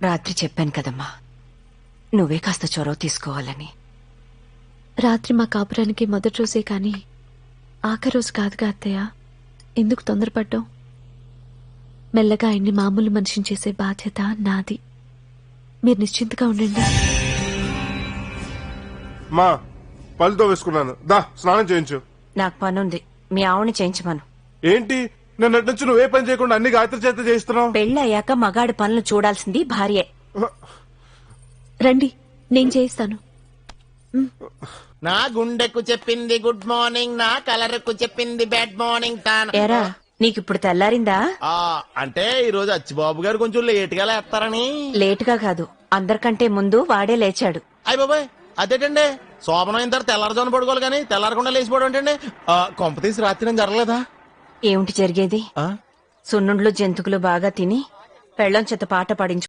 రాత్రి చెప్పాను కదమ్మా, నువ్వే కాస్త చొరవ తీసుకోవాలని. రాత్రి మా కాపురానికి మొదటి రోజే కానీ ఆఖరి రోజు కాదుగా అత్తయ్య. ఎందుకు తొందరపడ్డావు? మెల్లగా ఆయన్ని మామూలు మనిషిని చేసే బాధ్యత నాది. మీరు నిశ్చింతగా ఉండండి. మా పళ్ళతో వేసుకున్నాను, దా స్నానం చేయించు. నాకు పనుంది, మీ ఆవుని చేయించమను. ఏంటి నిన్నటి నుంచి నువ్వే పని చేయకుండా అన్ని గాయత్రి చేత చేయిస్తున్నావు? పెళ్ళయ్యాక మగాడి పనులు చూడాల్సింది భార్యే. రండి, నేను చేయిస్తాను. నా గుండెకు చెప్పింది గుడ్ మార్నింగ్, నా కలర్కు చెప్పింది బ్యాడ్ మార్నింగ్. ఎరా నీకిప్పుడు తెల్లారిందా? అంటే ఈ రోజు అచ్చిబాబు గారు కొంచెం లేట్ గా లేస్తారని. లేటుగా కాదు, అందరికంటే ముందు వాడే లేచాడు. అయ్య బాబాయ్, అదేటండి శోభనం అయిన తర్వాత తెల్లారుజాను పడుకోవాలి కానీ తెల్లారకుండా లేచిపోవడం ఏంటండి? కొంప తీసి రాత్రి నేను జరగలేదా? ఏమిటి జరిగేది? సున్నుండ్లు జంతుకులు బాగా తిని పెళ్ళం చేత పాట పాడించు